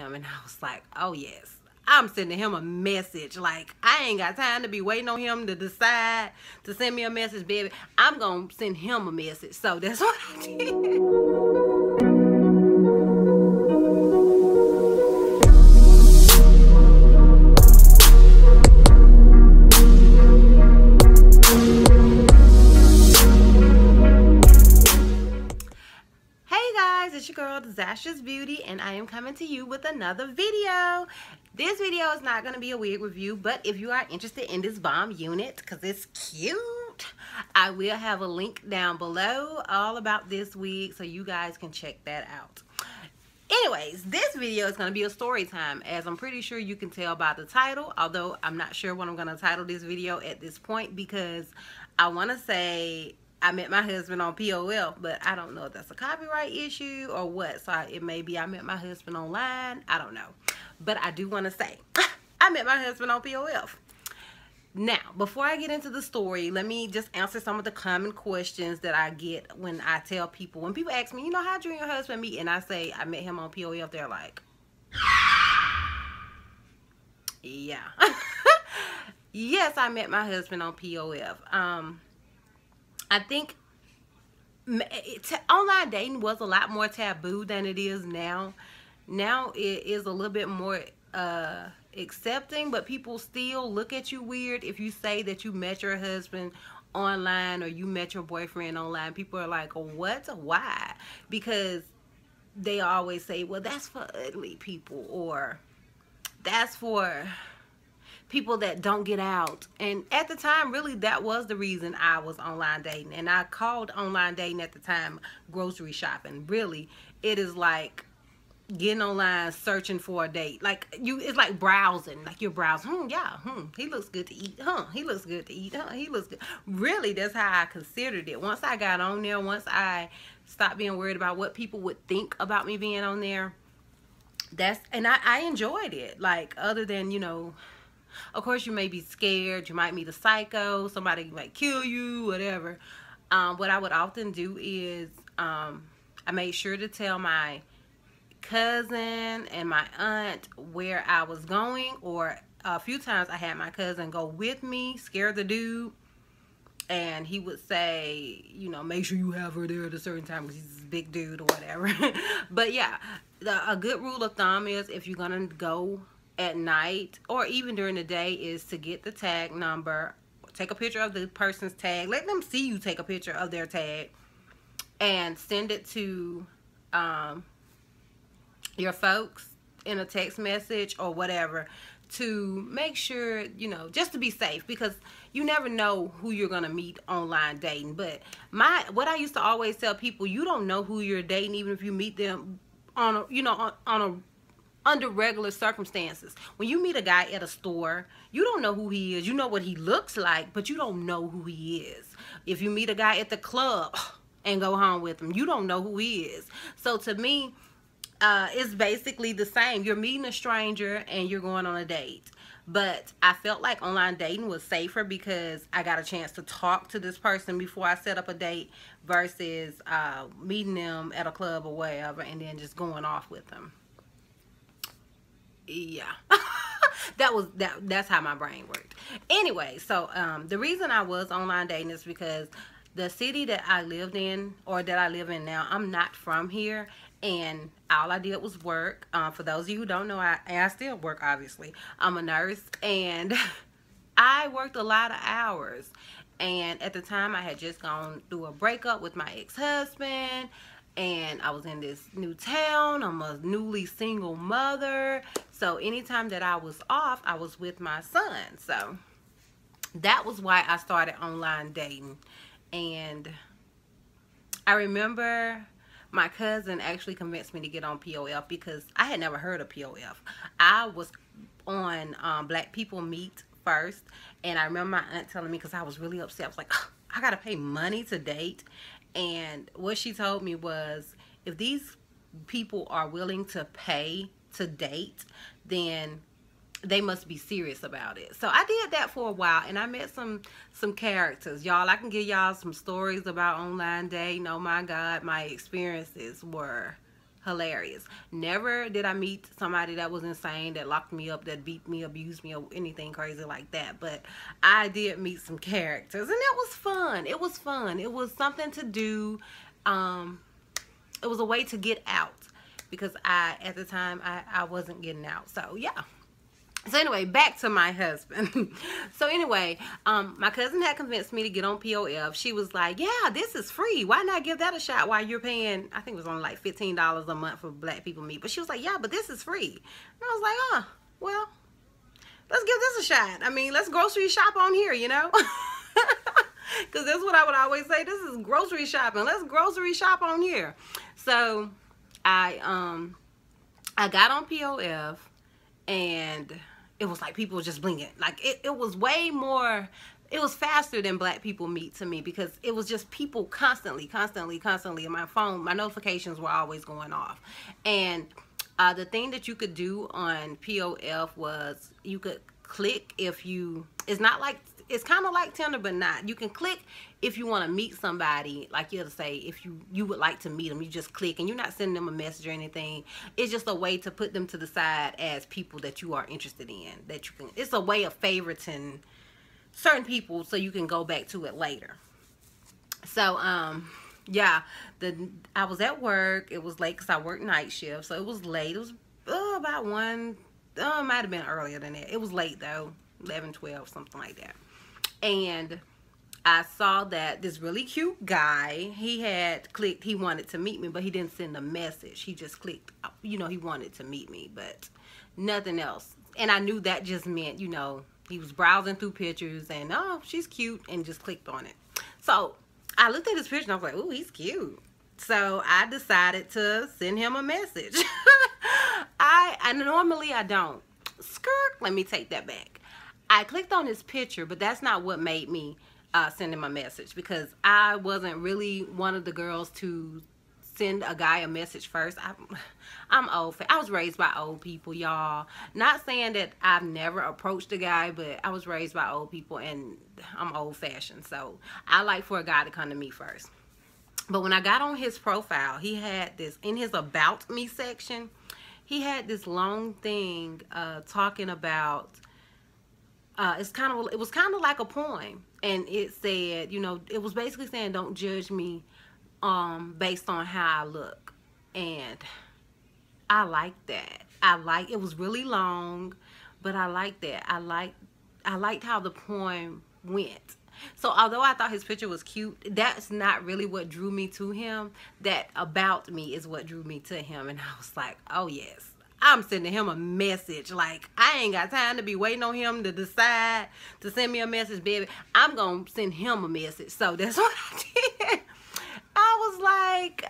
him, and I was like, oh yes, I'm sending him a message. Like, I ain't got time to be waiting on him to decide to send me a message, baby. I'm gonna send him a message. So that's what I did. It's your girl Disastrous Beauty, and I am coming to you with another video. This video is not going to be a wig review, but if you are interested in this bomb unit because it's cute, I will have a link down below all about this wig so you guys can check that out. Anyways, this video is going to be a story time, as I'm pretty sure you can tell by the title, although I'm not sure what I'm going to title this video at this point, because I want to say I met my husband on POF, but I don't know if that's a copyright issue or what. So it may be I met my husband online. I don't know. But I do want to say I met my husband on POF. Now, before I get into the story, let me just answer some of the common questions that I get when I tell people. When people ask me, you know, how'd you and your husband meet? And I say, I met him on POF. They're like, yeah. Yes, I met my husband on POF. I think online dating was a lot more taboo than it is now. Now it is a little bit more accepting, but people still look at you weird if you say that you met your husband online or you met your boyfriend online. People are like, what? Why? Because they always say, well, that's for ugly people, or that's for people that don't get out. And at the time, really, that was the reason I was online dating. And I called online dating at the time grocery shopping. Really, it is like getting online searching for a date. Like, it's like browsing. Like, you're browsing, he looks good to eat, he looks good to eat, he looks good. Really, that's how I considered it. Once I got on there, once I stopped being worried about what people would think about me being on there, and I enjoyed it. Like, other than, you know, of course, you may be scared. You might meet a psycho. Somebody might kill you, whatever. What I would often do is I made sure to tell my cousin and my aunt where I was going. Or a few times I had my cousin go with me, scare the dude. And he would say, you know, make sure you have her there at a certain time because he's a big dude or whatever. But yeah, a good rule of thumb is if you're going to go at night or even during the day is to get the tag number, take a picture of the person's tag, let them see you take a picture of their tag, and send it to your folks in a text message or whatever, to make sure, you know, just to be safe, because you never know who you're gonna meet online dating. But what I used to always tell people, you don't know who you're dating even if you meet them on a, you know, under regular circumstances. When you meet a guy at a store, you don't know who he is. You know what he looks like, but you don't know who he is. If you meet a guy at the club and go home with him, you don't know who he is. So to me, it's basically the same. You're meeting a stranger and you're going on a date. But I felt like online dating was safer because I got a chance to talk to this person before I set up a date versus meeting them at a club or wherever and then just going off with them. Yeah. That's how my brain worked. Anyway, so the reason I was online dating is because the city that I lived in, or that I live in now, I'm not from here, and all I did was work. For those of you who don't know, I still work, obviously. I'm a nurse, and I worked a lot of hours. And at the time, I had just gone through a breakup with my ex-husband, and I was in this new town. I'm a newly single mother. So anytime that I was off, I was with my son. So that was why I started online dating. And I remember my cousin actually convinced me to get on POF because I had never heard of POF. I was on Black People Meet first. And I remember my aunt telling me, because I was really upset. I was like, oh, I got to pay money to date. And what she told me was, if these people are willing to pay to date, then they must be serious about it. So I did that for a while, and I met some characters. Y'all, I can give y'all some stories about online dating. Oh my God, my experiences were hilarious. Never did I meet somebody that was insane, that locked me up, that beat me, abused me, or anything crazy like that. But I did meet some characters, and it was fun. It was fun. It was something to do. It was a way to get out, because at the time I wasn't getting out. So yeah. So anyway, back to my husband. So anyway, my cousin had convinced me to get on POF. She was like, yeah, this is free. Why not give that a shot while you're paying, I think it was only like $15 a month for Black People Meet. But she was like, yeah, but this is free. And I was like, oh, well, let's give this a shot. I mean, let's grocery shop on here, you know? Because that's what I would always say. This is grocery shopping. Let's grocery shop on here. So I got on POF, and it was like people were just blinking. Like it was way more, it was faster than Black People Meet to me, because it was just people constantly in my phone. My notifications were always going off. And the thing that you could do on POF was you could click if you, it's not like, it's kind of like Tinder, but not. You can click if you want to meet somebody, like you have to say if you would like to meet them. You just click, and you're not sending them a message or anything. It's just a way to put them to the side as people that you are interested in. That you can. It's a way of favoriting certain people so you can go back to it later. So yeah, I was at work. It was late because I worked night shift, so it was late. It was about 1. It might have been earlier than that. It was late though, 11, 12, something like that. And I saw that this really cute guy, he had clicked, he wanted to meet me, but he didn't send a message. He just clicked, you know, he wanted to meet me, but nothing else. And I knew that just meant, you know, he was browsing through pictures and, oh, she's cute, and just clicked on it. So I looked at his picture and I was like, ooh, he's cute. So I decided to send him a message. I normally I don't. Skirt, let me take that back. I clicked on his picture, but that's not what made me send him a message, because I wasn't really one of the girls to send a guy a message first. I'm old. I was raised by old people, y'all. Not saying that I've never approached a guy, but I was raised by old people, and I'm old-fashioned. So I like for a guy to come to me first. But when I got on his profile, he had this, in his About Me section, he had this long thing talking about, it was kind of like a poem, and it said, you know, it was basically saying, don't judge me based on how I look. And I liked that. It was really long, but I liked that. I liked how the poem went. So although I thought his picture was cute, that's not really what drew me to him. That About Me is what drew me to him. And I was like, oh yes, I'm sending him a message. Like, I ain't got time to be waiting on him to decide to send me a message, baby. I'm gonna send him a message. So that's what I did. I was like,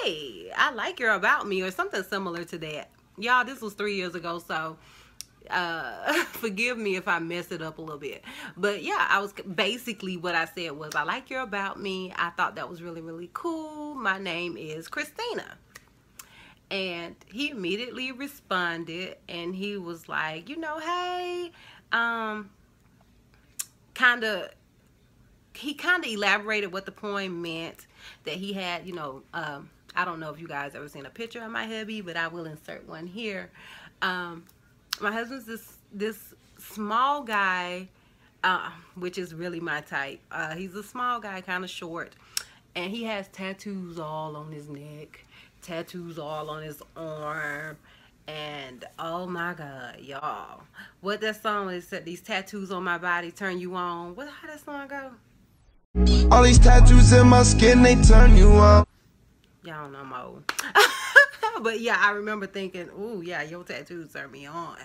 hey, I like your About Me, or something similar to that. Y'all, this was 3 years ago, so forgive me if I mess it up a little bit. But yeah, I was basically, what I said was, I like your About Me. I thought that was really, really cool. My name is Christina. And he immediately responded, and he was like, you know, hey, he kind of elaborated what the poem meant, that he had, you know, I don't know if you guys ever seen a picture of my hubby, but I will insert one here. My husband's this small guy, which is really my type. He's a small guy, kind of short, and he has tattoos all on his neck, tattoos all on his arm, and oh my God, y'all, what that song is, said, these tattoos on my body turn you on. How that song go? All these tattoos in my skin, they turn you on. Y'all know I'm old. But yeah, I remember thinking, ooh, yeah, your tattoos turn me on.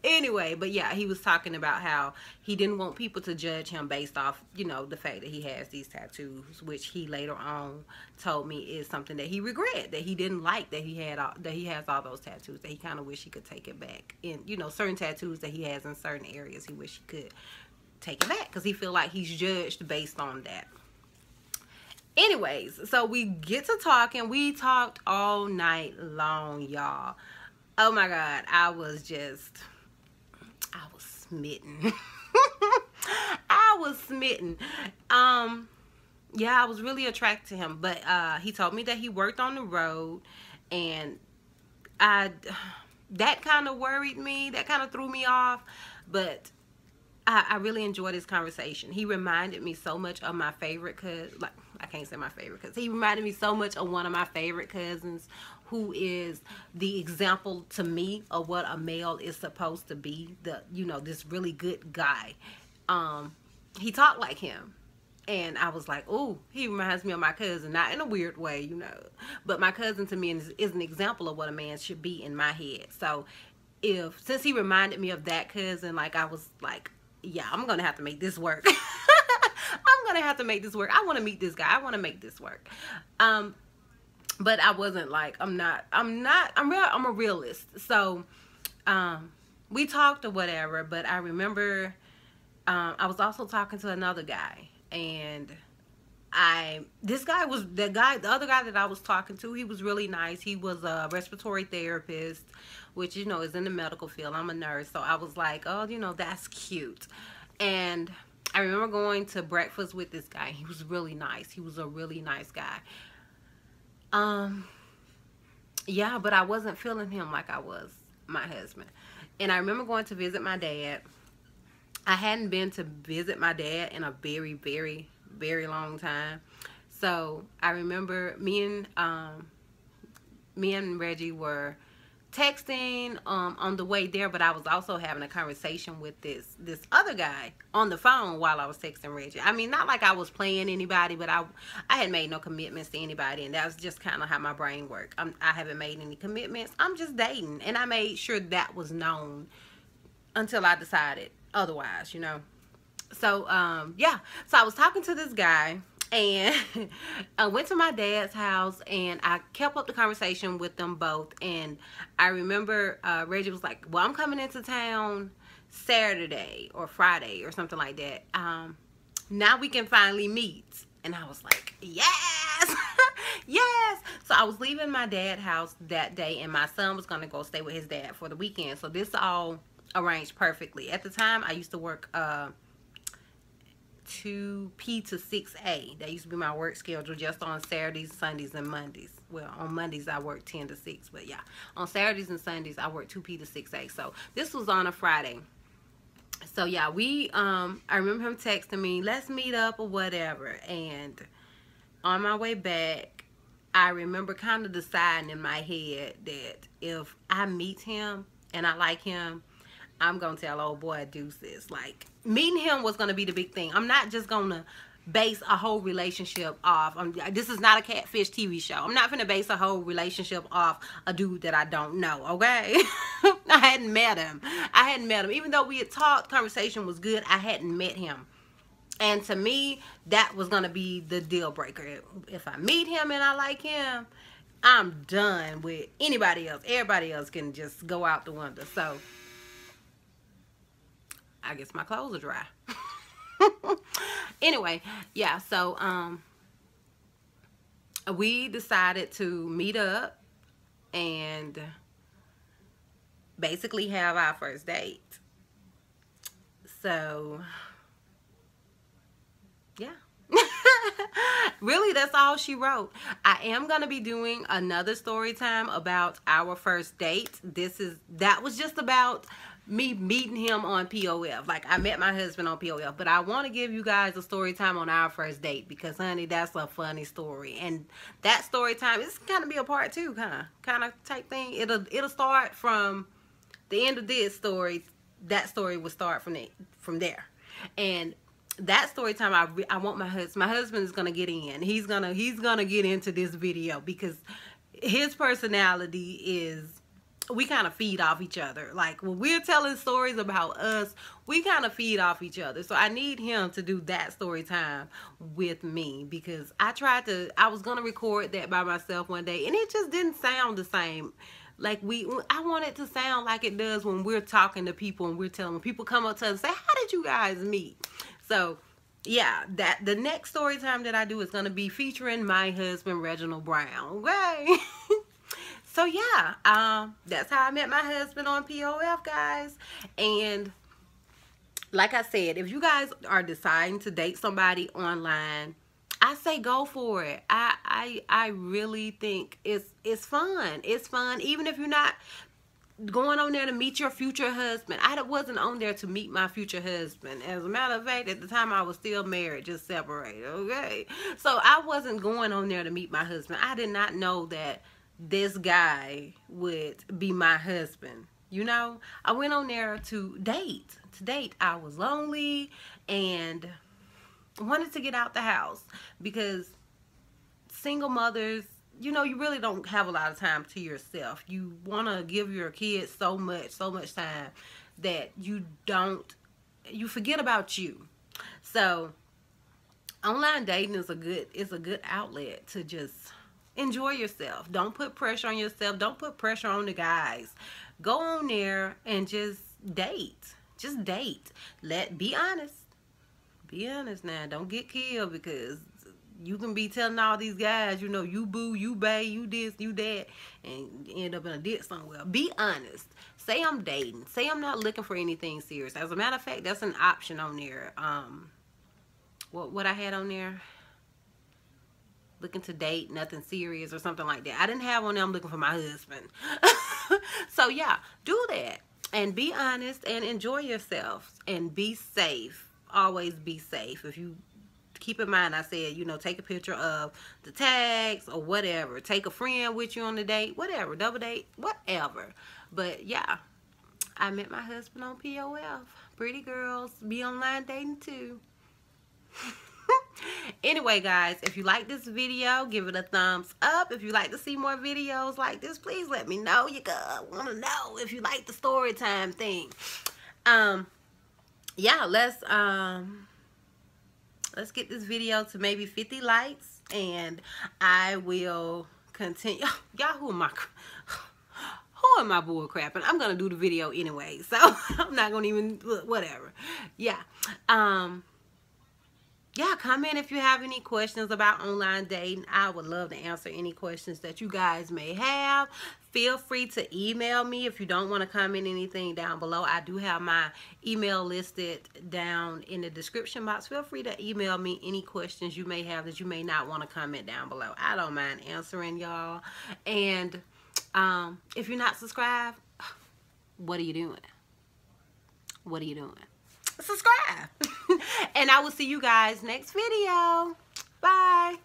Anyway, but yeah, he was talking about how he didn't want people to judge him based off, you know, the fact that he has these tattoos, which he later on told me is something that he regret, that he didn't like, that he has all those tattoos, that he kind of wish he could take it back. And, you know, certain tattoos that he has in certain areas, he wish he could take it back, because he feel like he's judged based on that. Anyways, so we get to talking. We talked all night long, y'all. Oh my God, I was smitten. I was smitten. Yeah, I was really attracted to him. But he told me that he worked on the road, And I that kind of worried me. That kind of threw me off. But I really enjoyed this conversation. He reminded me so much of my favorite cousin. Like, I can't say my favorite cousin. He reminded me so much of one of my favorite cousins, who is the example to me of what a male is supposed to be. This really good guy. He talked like him. And I was like, oh, he reminds me of my cousin. Not in a weird way, But my cousin to me is an example of what a man should be in my head. So since he reminded me of that cousin, like, I was like, yeah, I'm going to have to make this work. I'm going to have to make this work. I want to meet this guy. I want to make this work. But I wasn't like, I'm a realist. So, we talked or whatever, but I remember, I was also talking to another guy, and the other guy that I was talking to, he was really nice. He was a respiratory therapist, which, is in the medical field. I'm a nurse. So I was like, oh, that's cute. And I remember going to breakfast with this guy. He was really nice. He was a really nice guy. Yeah, but I wasn't feeling him like I was my husband. And I remember going to visit my dad. I hadn't been to visit my dad in a very, very, very long time. So I remember me and Reggie were texting on the way there, but I was also having a conversation with this other guy on the phone while I was texting Reggie. I mean, not like I was playing anybody, but I had made no commitments to anybody, and that was just kind of how my brain worked. I haven't made any commitments. I'm just dating, and I made sure that was known until I decided otherwise, So yeah, so I was talking to this guy, and I went to my dad's house, and I kept up the conversation with them both. And I remember Reggie was like, well, I'm coming into town Saturday or Friday or something like that. Now we can finally meet. And I was like, yes. Yes. So I was leaving my dad's house that day, and my son was going to go stay with his dad for the weekend. So this all arranged perfectly. At the time, I used to work 2P to 6A. That used to be my work schedule, just on Saturdays, Sundays, and Mondays. Well, on Mondays I work 10 to 6, but yeah, on Saturdays and Sundays I work 2P to 6A. So this was on a Friday. So yeah, I remember him texting me, let's meet up or whatever. And on my way back, I remember kind of deciding in my head that if I meet him and I like him, I'm going to tell old boy deuces. Like, meeting him was going to be the big thing. I'm not just going to base a whole relationship off. This is not a catfish TV show. I'm not going to base a whole relationship off a dude that I don't know, okay? I hadn't met him. Even though we had talked, conversation was good, I hadn't met him. And to me, that was going to be the deal breaker. If I meet him and I like him, I'm done with anybody else. Everybody else can just go out the window. So I guess my clothes are dry. Anyway, yeah, so we decided to meet up and basically have our first date. So yeah. Really, that's all she wrote. I am going to be doing another story time about our first date. That was just about me meeting him on POF. Like, I met my husband on POF, but I want to give you guys a story time on our first date because, honey, that's a funny story. And that story time is kind of be a part two, kind of type thing. It'll start from the end of this story. That story will start from there. And that story time, I want my husband is gonna get in. He's gonna get into this video because his personality is, we kind of feed off each other. Like, when we're telling stories about us, we kind of feed off each other. So I need him to do that story time with me because I was gonna record that by myself one day and it just didn't sound the same. Like, I want it to sound like it does when we're talking to people and when people come up to us and say, how did you guys meet? So yeah, the next story time that I do is going to be featuring my husband, Reginald Brown. Okay. So yeah, that's how I met my husband on POF, guys. And like I said, if you guys are deciding to date somebody online, I say go for it. I really think it's fun. It's fun, even if you're not going on there to meet your future husband. I wasn't on there to meet my future husband. As a matter of fact, at the time I was still married, just separated. Okay, so I wasn't going on there to meet my husband. I did not know that this guy would be my husband. You know, I went on there to date. To date, I was lonely and wanted to get out the house because single mothers, you know, you really don't have a lot of time to yourself. You want to give your kids so much time that you forget about you. So online dating is a good outlet to just enjoy yourself. Don't put pressure on yourself. Don't put pressure on the guys. Go on there and just date. Just date. Be honest. Be honest now. Don't get killed, because you can be telling all these guys, you know, you boo, you bae, you this, you that, and end up in a ditch somewhere. Be honest. Say I'm dating. Say I'm not looking for anything serious. As a matter of fact, that's an option on there. What I had on there? Looking to date, nothing serious or something like that. I didn't have on there I'm looking for my husband. So yeah, do that. And be honest and enjoy yourself. And be safe. Always be safe. If you keep in mind, I said, you know, take a picture of the tags or whatever. Take a friend with you on the date, whatever, double date, whatever. But yeah, I met my husband on POF. Pretty girls be online dating too. Anyway, guys, if you like this video, give it a thumbs up. If you like to see more videos like this, please let me know. You want to know if you like the story time thing. Yeah, let's get this video to maybe 50 likes, and I will continue. Y'all, who am I bull crapping? I'm gonna do the video anyway, so I'm not gonna even whatever. Yeah. Yeah, comment if you have any questions about online dating. I would love to answer any questions that you guys may have. Feel free to email me if you don't want to comment anything down below. I do have my email listed down in the description box. Feel free to email me any questions you may have that you may not want to comment down below. I don't mind answering, y'all. And if you're not subscribed, what are you doing? What are you doing? Subscribe. And I will see you guys next video. Bye.